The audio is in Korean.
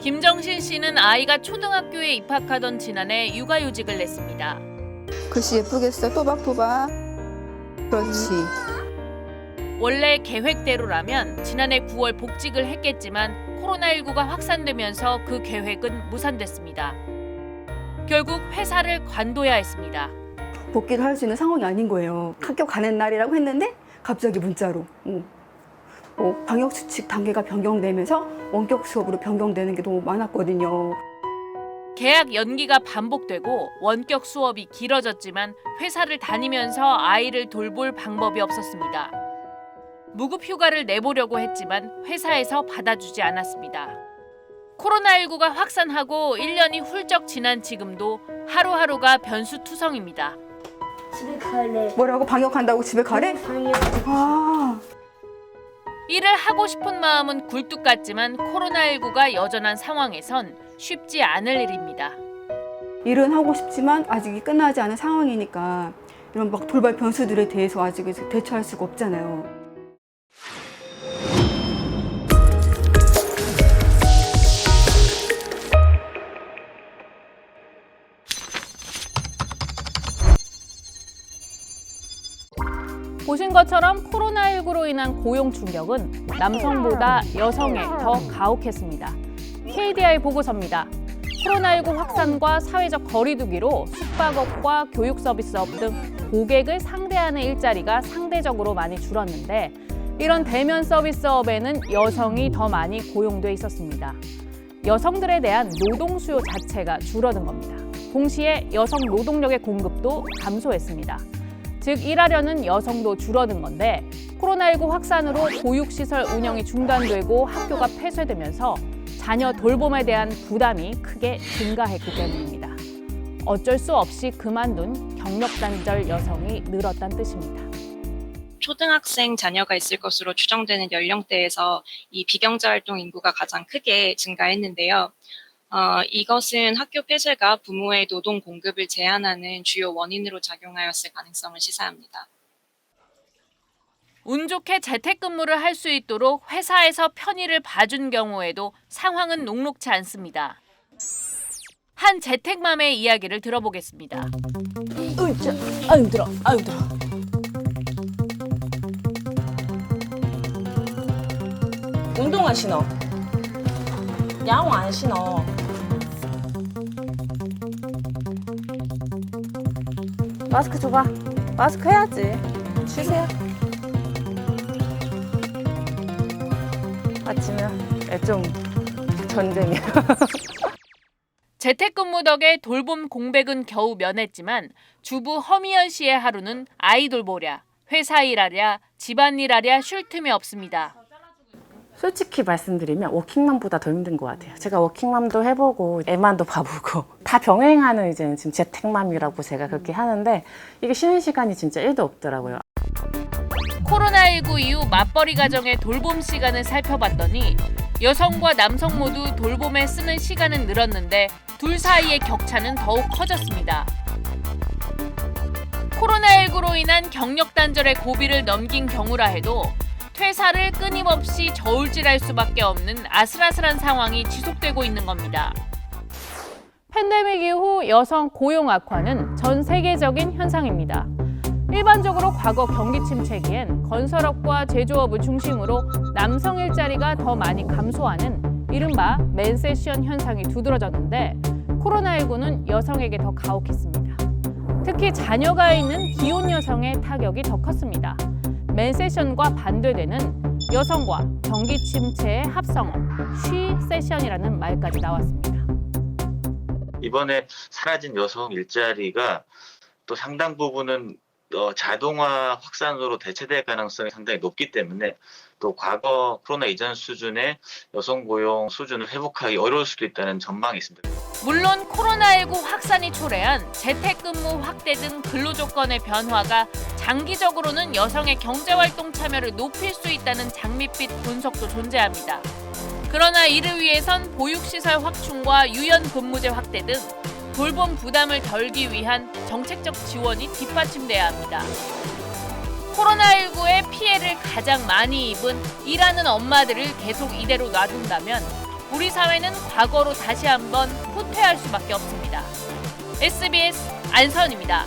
김정신 씨는 아이가 초등학교에 입학하던 지난해 육아휴직을 냈습니다. 글씨 예쁘겠어. 또박또박. 그렇지. 원래 계획대로라면 지난해 9월 복직을 했겠지만 코로나19가 확산되면서 그 계획은 무산됐습니다. 결국 회사를 관둬야 했습니다. 복귀를 할 수 있는 상황이 아닌 거예요. 학교 가는 날이라고 했는데 갑자기 문자로 방역수칙 단계가 변경되면서 원격 수업으로 변경되는 게 너무 많았거든요. 계약 연기가 반복되고 원격 수업이 길어졌지만 회사를 다니면서 아이를 돌볼 방법이 없었습니다. 무급 휴가를 내보려고 했지만 회사에서 받아주지 않았습니다. 코로나19가 확산하고 1년이 훌쩍 지난 지금도 하루하루가 변수투성입니다. 집에 갈래. 뭐라고 방역한다고 집에 가래? 방역. 아, 일을 하고 싶은 마음은 굴뚝 같지만 코로나19가 여전한 상황에선 쉽지 않을 일입니다. 일은 하고 싶지만 아직 끝나지 않은 상황이니까 이런 막 돌발 변수들에 대해서 아직 대처할 수가 없잖아요. 보신 것처럼 코로나19로 인한 고용 충격은 남성보다 여성에 더 가혹했습니다. KDI 보고서입니다. 코로나19 확산과 사회적 거리두기로 숙박업과 교육 서비스업 등 고객을 상대하는 일자리가 상대적으로 많이 줄었는데 이런 대면 서비스업에는 여성이 더 많이 고용돼 있었습니다. 여성들에 대한 노동 수요 자체가 줄어든 겁니다. 동시에 여성 노동력의 공급도 감소했습니다. 즉 일하려는 여성도 줄어든 건데 코로나19 확산으로 보육시설 운영이 중단되고 학교가 폐쇄되면서 자녀 돌봄에 대한 부담이 크게 증가했기 때문입니다. 어쩔 수 없이 그만둔 경력단절 여성이 늘었다는 뜻입니다. 초등학생 자녀가 있을 것으로 추정되는 연령대에서 이 비경제 활동 인구가 가장 크게 증가했는데요. 이것은 학교 폐쇄가 부모의 노동 공급을 제한하는 주요 원인으로 작용하였을 가능성을 시사합니다. 운 좋게 재택근무를 할 수 있도록 회사에서 편의를 봐준 경우에도 상황은 녹록지 않습니다. 한 재택맘의 이야기를 들어보겠습니다. 아유 힘들어. 운동화 신어. 양호 안 신어. 마스크 줘봐. 마스크 해야지. 쉬세요. 아침에 좀 전쟁이야. 재택근무 덕에 돌봄 공백은 겨우 면했지만 주부 허미연 씨의 하루는 아이 돌보랴, 회사 일하랴, 집안일하랴 쉴 틈이 없습니다. 솔직히 말씀드리면 워킹맘보다 더 힘든 것 같아요. 제가 워킹맘도 해보고 애만도 봐보고 다 병행하는 이제 지금 재택맘이라고 제가 그렇게 하는데 이게 쉬는 시간이 진짜 1도 없더라고요. 코로나19 이후 맞벌이 가정의 돌봄 시간을 살펴봤더니 여성과 남성 모두 돌봄에 쓰는 시간은 늘었는데 둘 사이의 격차는 더욱 커졌습니다. 코로나19로 인한 경력 단절의 고비를 넘긴 경우라 해도 퇴사를 끊임없이 저울질할 수밖에 없는 아슬아슬한 상황이 지속되고 있는 겁니다. 팬데믹 이후 여성 고용 악화는 전 세계적인 현상입니다. 일반적으로 과거 경기 침체기엔 건설업과 제조업을 중심으로 남성 일자리가 더 많이 감소하는 이른바 맨세션 현상이 두드러졌는데 코로나19는 여성에게 더 가혹했습니다. 특히 자녀가 있는 기혼 여성의 타격이 더 컸습니다. 맨세션과 반대되는 여성과 경기 침체의 합성어, 쉬세션이라는 말까지 나왔습니다. 이번에 사라진 여성 일자리가 또 상당 부분은 자동화 확산으로 대체될 가능성이 상당히 높기 때문에 또 과거 코로나 이전 수준의 여성 고용 수준을 회복하기 어려울 수도 있다는 전망이 있습니다. 물론 코로나19 확산이 초래한 재택근무 확대 등 근로조건의 변화가 장기적으로는 여성의 경제활동 참여를 높일 수 있다는 장밋빛 분석도 존재합니다. 그러나 이를 위해선 보육시설 확충과 유연근무제 확대 등 돌봄 부담을 덜기 위한 정책적 지원이 뒷받침돼야 합니다. 코로나19의 피해를 가장 많이 입은 일하는 엄마들을 계속 이대로 놔둔다면 우리 사회는 과거로 다시 한번 후퇴할 수밖에 없습니다. SBS 안선입니다.